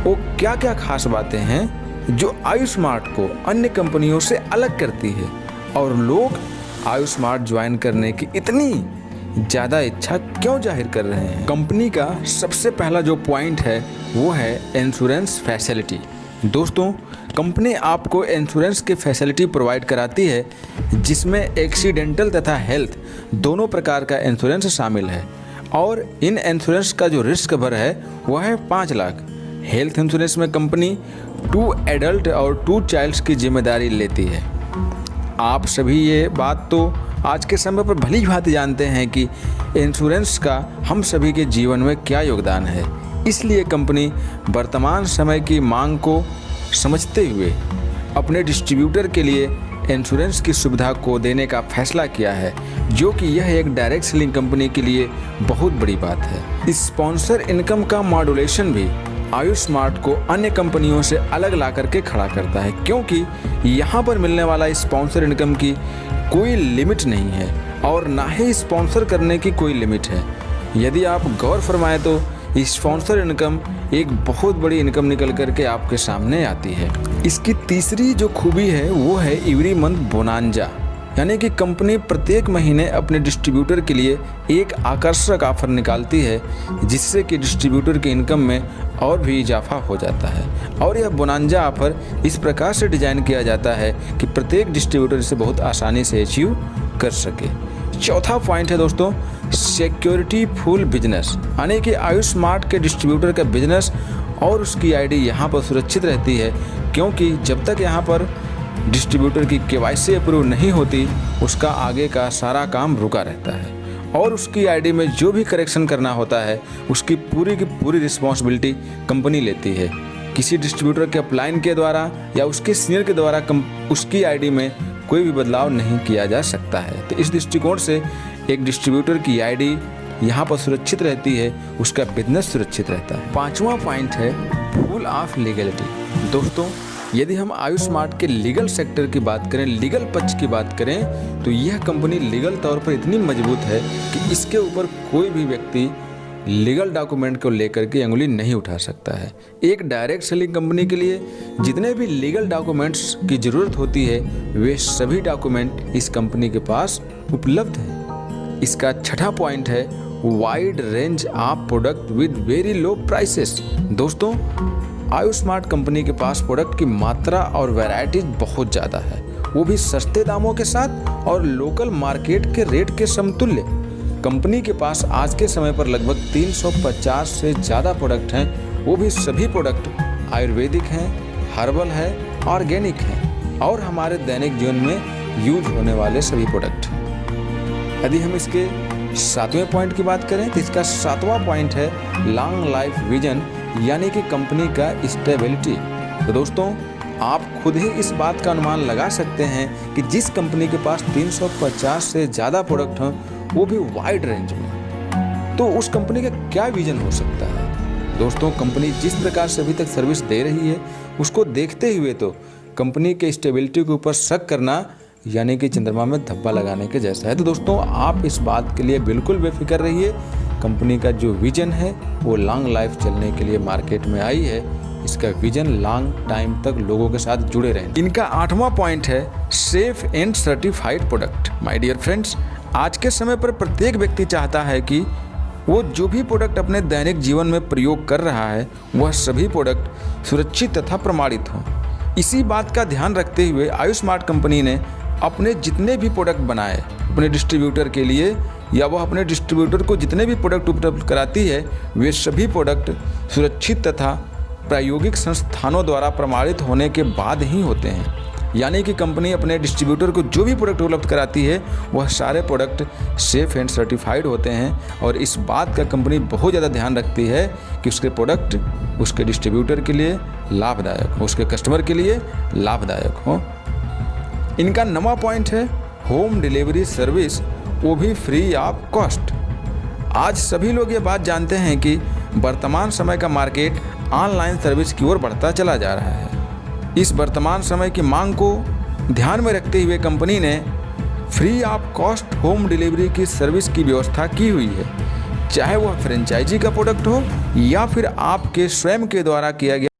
वो क्या क्या खास बातें हैं जो आयुस्मार्ट को अन्य कंपनियों से अलग करती है और लोग आयुस्मार्ट ज्वाइन करने की इतनी ज़्यादा इच्छा क्यों जाहिर कर रहे हैं। कंपनी का सबसे पहला जो पॉइंट है वो है इंश्योरेंस फैसिलिटी। दोस्तों, कंपनी आपको इंश्योरेंस की फैसिलिटी प्रोवाइड कराती है जिसमें एक्सीडेंटल तथा हेल्थ दोनों प्रकार का इंश्योरेंस शामिल है और इन इंश्योरेंस का जो रिस्क कवर है वह है 5 लाख। हेल्थ इंश्योरेंस में कंपनी 2 एडल्ट और 2 चाइल्ड्स की जिम्मेदारी लेती है। आप सभी ये बात तो आज के समय पर भली भांति जानते हैं कि इंश्योरेंस का हम सभी के जीवन में क्या योगदान है। इसलिए कंपनी वर्तमान समय की मांग को समझते हुए अपने डिस्ट्रीब्यूटर के लिए इंश्योरेंस की सुविधा को देने का फैसला किया है, जो कि यह एक डायरेक्ट सेलिंग कंपनी के लिए बहुत बड़ी बात है। स्पॉन्सर इनकम का मॉड्यूलेशन भी आयुस्मार्ट को अन्य कंपनियों से अलग ला करके खड़ा करता है, क्योंकि यहाँ पर मिलने वाला स्पॉन्सर इनकम की कोई लिमिट नहीं है और ना ही स्पॉन्सर करने की कोई लिमिट है। यदि आप गौर फरमाएं तो स्पॉन्सर इनकम एक बहुत बड़ी इनकम निकल करके आपके सामने आती है। इसकी तीसरी जो खूबी है वो है एवरी मंथ बोनांजा, यानी कि कंपनी प्रत्येक महीने अपने डिस्ट्रीब्यूटर के लिए एक आकर्षक ऑफर निकालती है जिससे कि डिस्ट्रीब्यूटर की इनकम में और भी इजाफा हो जाता है। और यह बोनांजा ऑफर इस प्रकार से डिजाइन किया जाता है कि प्रत्येक डिस्ट्रीब्यूटर इसे बहुत आसानी से अचीव कर सके। चौथा पॉइंट है दोस्तों, सिक्योरिटी फुल बिजनेस, यानी कि आयुस्मार्ट के डिस्ट्रीब्यूटर का बिजनेस और उसकी आईडी यहाँ पर सुरक्षित रहती है, क्योंकि जब तक यहाँ पर डिस्ट्रीब्यूटर की केवाईसी अप्रूव नहीं होती उसका आगे का सारा काम रुका रहता है और उसकी आईडी में जो भी करेक्शन करना होता है उसकी पूरी की पूरी रिस्पॉन्सिबिलिटी कंपनी लेती है। किसी डिस्ट्रीब्यूटर के अपलाइन के द्वारा या उसके सीनियर के द्वारा उसकी आईडी में कोई भी बदलाव नहीं किया जा सकता है। तो इस दृष्टिकोण से एक डिस्ट्रीब्यूटर की आईडी यहाँ पर सुरक्षित रहती है, उसका बिजनेस सुरक्षित रहता है। 5वां पॉइंट है फुल ऑफ लीगलिटी। दोस्तों, यदि हम आयुस्मार्ट के लीगल सेक्टर की बात करें, लीगल पक्ष की बात करें, तो यह कंपनी लीगल तौर पर इतनी मजबूत है कि इसके ऊपर कोई भी व्यक्ति लीगल डॉक्यूमेंट को लेकर के अंगुली नहीं उठा सकता है। एक डायरेक्ट सेलिंग कंपनी के लिए जितने भी लीगल डॉक्यूमेंट्स की ज़रूरत होती है वे सभी डॉक्यूमेंट इस कंपनी के पास उपलब्ध हैं। इसका 6ठा पॉइंट है wide range of product with very low prices. दोस्तों, आयुस्मार्ट कंपनी के पास प्रोडक्ट की मात्रा और वैरायटीज बहुत ज़्यादा है, वो भी सस्ते दामों के साथ और लोकल मार्केट के रेट के समतुल्य। कंपनी के पास आज के समय पर लगभग 350 से ज़्यादा प्रोडक्ट हैं, वो भी सभी प्रोडक्ट आयुर्वेदिक हैं, हर्बल है, ऑर्गेनिक हैं और हमारे दैनिक जीवन में यूज होने वाले सभी प्रोडक्ट। यदि हम इसके 7वें पॉइंट की बात करें तो इसका 7वां पॉइंट है लॉन्ग लाइफ विजन, यानी कि कंपनी का स्टेबिलिटी। तो दोस्तों, आप खुद ही इस बात का अनुमान लगा सकते हैं कि जिस कंपनी के पास 350 से ज़्यादा प्रोडक्ट हों, वो भी वाइड रेंज में, तो उस कंपनी का क्या विजन हो सकता है। दोस्तों, कंपनी जिस प्रकार से अभी तक सर्विस दे रही है उसको देखते हुए तो कंपनी के स्टेबिलिटी के ऊपर शक करना यानी कि चंद्रमा में धब्बा लगाने के जैसा है। तो दोस्तों, आप इस बात के लिए बिल्कुल बेफिक्र रहिए। कंपनी का जो विजन है वो लॉन्ग लाइफ चलने के लिए मार्केट में आई है। इसका विजन लॉन्ग टाइम तक लोगों के साथ जुड़े रहें। इनका 8वां पॉइंट है safe and certified product. My dear friends, आज के समय पर प्रत्येक व्यक्ति चाहता है कि वो जो भी प्रोडक्ट अपने दैनिक जीवन में प्रयोग कर रहा है वह सभी प्रोडक्ट सुरक्षित तथा प्रमाणित हों। इसी बात का ध्यान रखते हुए आयुस्मार्ट कंपनी ने अपने जितने भी प्रोडक्ट बनाए अपने डिस्ट्रीब्यूटर के लिए या वह अपने डिस्ट्रीब्यूटर को जितने भी प्रोडक्ट उपलब्ध कराती है वे सभी प्रोडक्ट सुरक्षित तथा प्रायोगिक संस्थानों द्वारा प्रमाणित होने के बाद ही होते हैं। यानी कि कंपनी अपने डिस्ट्रीब्यूटर को जो भी प्रोडक्ट उपलब्ध कराती है वह सारे प्रोडक्ट सेफ एंड सर्टिफाइड होते हैं और इस बात का कंपनी बहुत ज़्यादा ध्यान रखती है कि उसके प्रोडक्ट उसके डिस्ट्रीब्यूटर के लिए लाभदायक हो, उसके कस्टमर के लिए लाभदायक हो। इनका 9वां पॉइंट है होम डिलीवरी सर्विस, वो भी फ्री ऑफ कॉस्ट। आज सभी लोग ये बात जानते हैं कि वर्तमान समय का मार्केट ऑनलाइन सर्विस की ओर बढ़ता चला जा रहा है। इस वर्तमान समय की मांग को ध्यान में रखते हुए कंपनी ने free of cost home delivery की सर्विस की व्यवस्था की हुई है, चाहे वह फ्रेंचाइजी का प्रोडक्ट हो या फिर आपके स्वयं के द्वारा किया गया